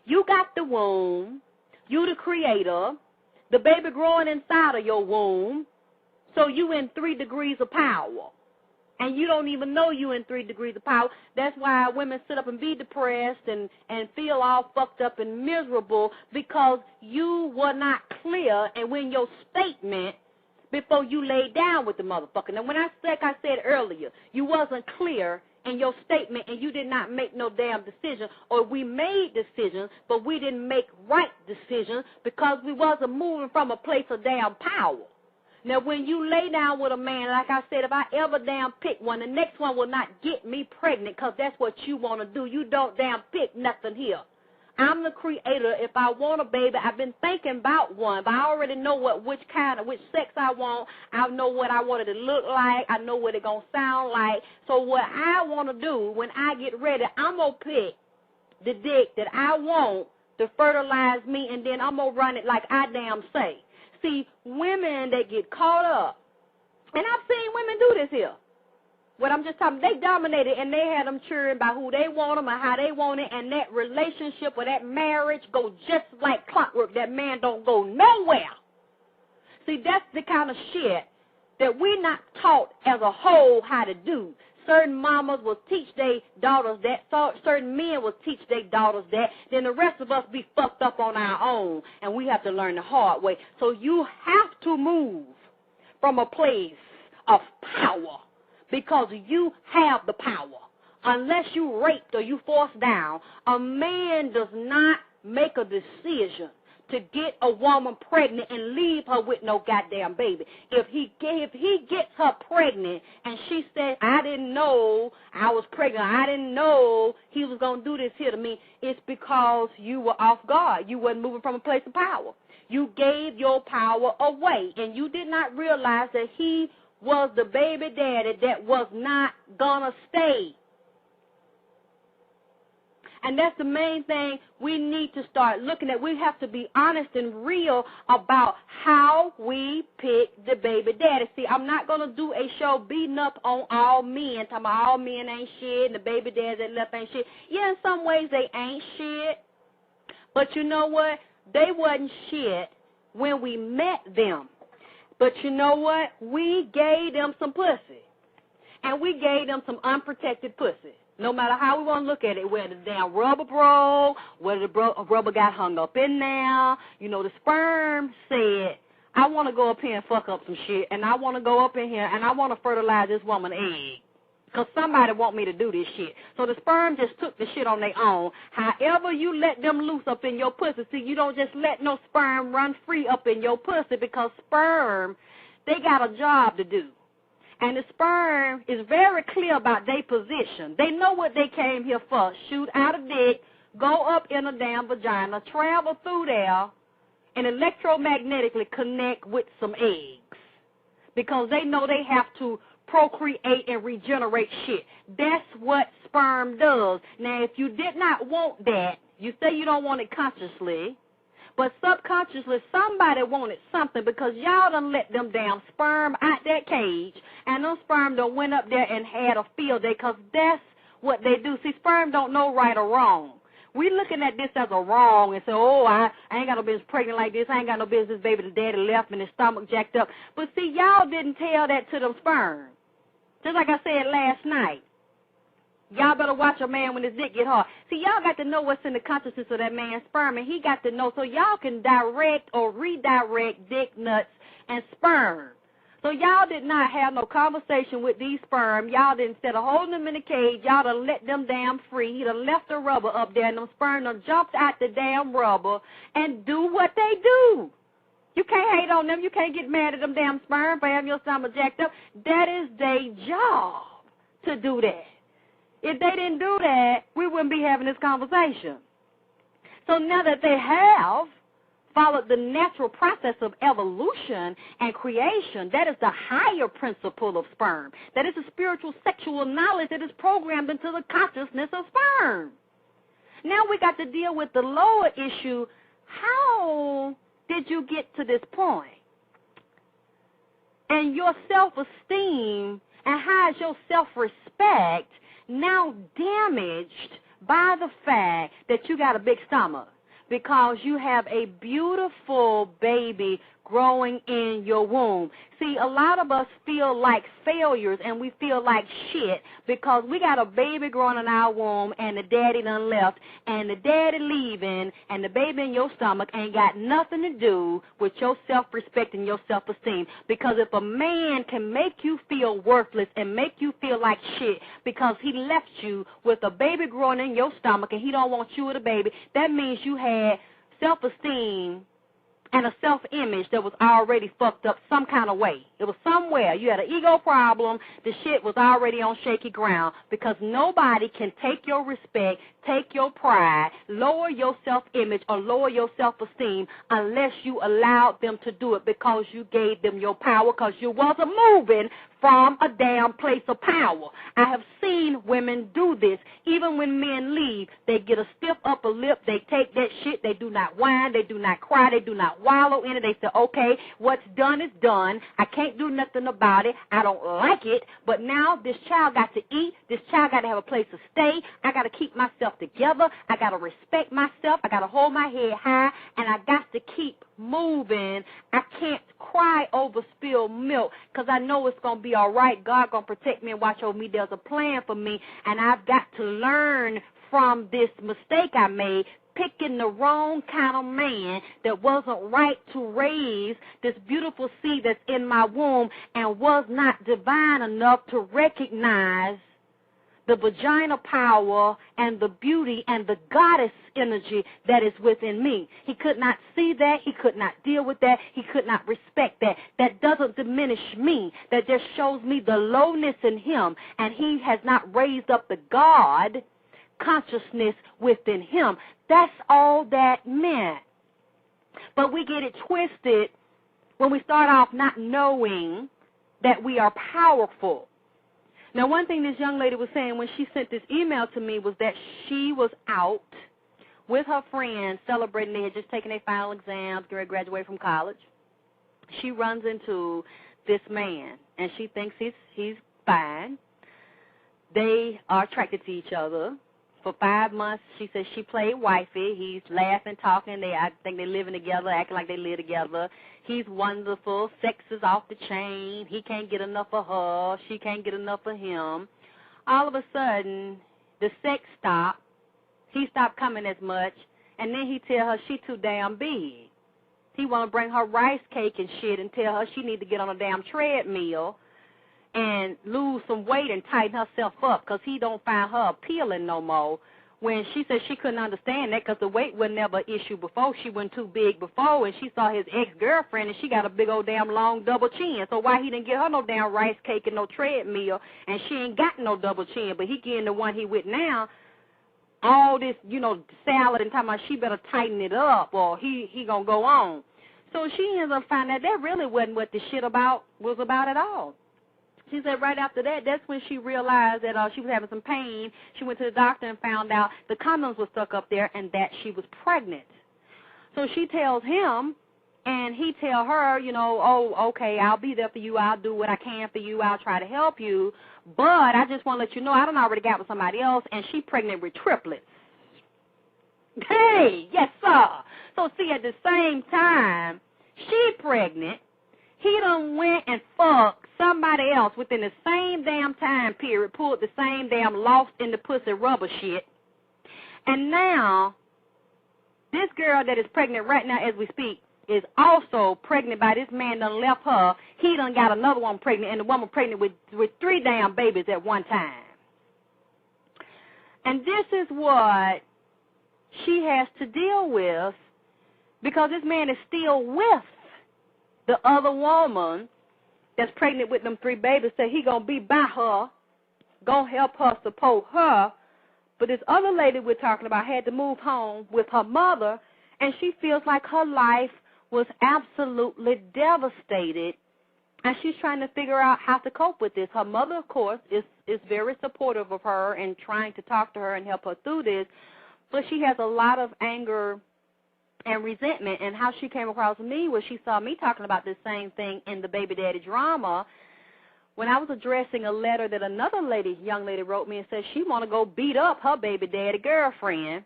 You got the womb. You the creator. The baby growing inside of your womb. So you in 3 degrees of power. And you don't even know you in 3 degrees of power. That's why women sit up and be depressed and feel all fucked up and miserable, because you were not clear. And when your statement before you laid down with the motherfucker. Now, when I said earlier, you wasn't clear in your statement and you did not make no damn decision, or we made decisions, but we didn't make right decisions because we wasn't moving from a place of damn power. Now, when you lay down with a man, like I said, if I ever damn pick one, the next one will not get me pregnant because that's what you want to do. You don't damn pick nothing here. I'm the creator. If I want a baby, I've been thinking about one, but I already know which sex I want. I know what I want it to look like. I know what it's going to sound like. So what I want to do when I get ready, I'm going to pick the dick that I want to fertilize me, and then I'm going to run it like I damn say. See, women that get caught up, and I've seen women do this here. What I'm just talking, they dominated, and they had them cheering by who they want them and how they want it, and that relationship or that marriage go just like clockwork. That man don't go nowhere. See, that's the kind of shit that we're not taught as a whole how to do. Certain mamas will teach their daughters that. Certain men will teach their daughters that. Then the rest of us be fucked up on our own, and we have to learn the hard way. So you have to move from a place of power, because you have the power. Unless you raped or you forced down, a man does not make a decision to get a woman pregnant and leave her with no goddamn baby. If he gets her pregnant and she said, I didn't know I was pregnant, I didn't know he was going to do this here to me, it's because you were off guard. You wasn't moving from a place of power. You gave your power away, and you did not realize that he was the baby daddy that was not going to stay. And that's the main thing we need to start looking at. We have to be honest and real about how we pick the baby daddy. See, I'm not going to do a show beating up on all men, talking about all men ain't shit and the baby daddies that left ain't shit. Yeah, in some ways they ain't shit. But you know what? They wasn't shit when we met them. But you know what? We gave them some pussy. And we gave them some unprotected pussy. No matter how we want to look at it, whether the damn rubber broke, whether the rubber got hung up in there, you know, the sperm said, I want to go up here and fuck up some shit, and I want to go up in here, and I want to fertilize this woman's egg, because somebody want me to do this shit. So the sperm just took the shit on their own. However you let them loose up in your pussy, see, you don't just let no sperm run free up in your pussy, because sperm, they got a job to do. And the sperm is very clear about their position. They know what they came here for. Shoot out a dick, go up in a damn vagina, travel through there, and electromagnetically connect with some eggs. Because they know they have to procreate and regenerate shit. That's what sperm does. Now, if you did not want that, you say you don't want it consciously, but subconsciously, somebody wanted something, because y'all done let them damn sperm out that cage, and those sperm done went up there and had a field day, because that's what they do. See, sperm don't know right or wrong. We looking at this as a wrong and say, oh, I ain't got no business pregnant like this. I ain't got no business, baby, the daddy left and his stomach jacked up. But see, y'all didn't tell that to them sperm. Just like I said last night. Y'all better watch a man when his dick get hard. See, y'all got to know what's in the consciousness of that man's sperm, and he got to know so y'all can direct or redirect dick, nuts, and sperm. So y'all did not have no conversation with these sperm. Y'all didn't, instead of holding them in the cage, y'all done let them damn free. He done left the rubber up there, and them sperm done jumped out the damn rubber and do what they do. You can't hate on them. You can't get mad at them damn sperm for having your stomach jacked up. That is their job to do that. If they didn't do that, we wouldn't be having this conversation. So now that they have followed the natural process of evolution and creation, that is the higher principle of sperm. That is the spiritual sexual knowledge that is programmed into the consciousness of sperm. Now we got to deal with the lower issue. How did you get to this point? And your self-esteem, and how is your self-respect now damaged by the fact that you got a big stomach, because you have a beautiful baby growing in your womb. See, a lot of us feel like failures and we feel like shit because we got a baby growing in our womb and the daddy done left, and the daddy leaving and the baby in your stomach ain't got nothing to do with your self-respect and your self-esteem. Because if a man can make you feel worthless and make you feel like shit because he left you with a baby growing in your stomach and he don't want you with a baby, that means you had self-esteem and a self-image that was already fucked up some kind of way. It was somewhere. You had an ego problem. The shit was already on shaky ground, because nobody can take your respect, take your pride, lower your self-image, or lower your self-esteem unless you allowed them to do it, because you gave them your power, because you wasn't moving from a damn place of power. I have seen women do this. Even when men leave, they get a stiff upper lip. They take that shit. They do not whine. They do not cry. They do not wallow in it. They say, okay, what's done is done. I can't do nothing about it. I don't like it. But now this child got to eat. This child got to have a place to stay. I got to keep myself together. I got to respect myself. I got to hold my head high. And I got to keep moving. I can't cry over spilled milk, because I know it's going to be all right. God going to protect me and watch over me. There's a plan for me, and I've got to learn from this mistake I made, picking the wrong kind of man that wasn't right to raise this beautiful seed that's in my womb, and was not divine enough to recognize the vagina power and the beauty and the goddess energy that is within me. He could not see that. He could not deal with that. He could not respect that. That doesn't diminish me. That just shows me the lowness in him. And he has not raised up the God consciousness within him. That's all that meant. But we get it twisted when we start off not knowing that we are powerful. Now, one thing this young lady was saying when she sent this email to me was that she was out with her friends celebrating. They had just taken their final exams, graduated from college. She runs into this man, and she thinks he's fine. They are attracted to each other. For 5 months, she says she played wifey. He's laughing, talking. I think they're living together, acting like they live together. He's wonderful. Sex is off the chain. He can't get enough of her. She can't get enough of him. All of a sudden, the sex stopped. He stopped coming as much. And then he tell her she too damn big. He want to bring her rice cake and shit and tell her she need to get on a damn treadmill and lose some weight and tighten herself up, because he don't find her appealing no more. When she said she couldn't understand that because the weight was never an issue before. She wasn't too big before, and she saw his ex-girlfriend, and she got a big old damn long double chin. So why he didn't get her no damn rice cake and no treadmill, and she ain't got no double chin, but he getting the one he with now, all this, salad and talking about she better tighten it up or he going to go on. So she ends up finding that really wasn't what the shit was about at all. She said right after that, that's when she realized that she was having some pain. She went to the doctor and found out the condoms were stuck up there and that she was pregnant. So she tells him, and he tell her, oh, okay, I'll be there for you. I'll do what I can for you. I'll try to help you. But I just want to let you know I done already got with somebody else, and she pregnant with triplets. Hey, yes, sir. So see, at the same time, she pregnant. He done went and fucked somebody else within the same damn time period, pulled the same damn lost in the pussy rubber shit. And now, this girl that is pregnant right now as we speak is also pregnant by this man done left her. He done got another one pregnant, and the woman pregnant with 3 damn babies at one time. And this is what she has to deal with, because this man is still with the other woman that's pregnant with them 3 babies. Say he going to be by her, going to help her, support her. But this other lady we're talking about had to move home with her mother, and she feels like her life was absolutely devastated, and she's trying to figure out how to cope with this. Her mother, of course, is very supportive of her and trying to talk to her and help her through this, but she has a lot of anger and resentment. And how she came across me was she saw me talking about this same thing in the baby daddy drama, when I was addressing a letter that another young lady wrote me and said she want to go beat up her baby daddy girlfriend,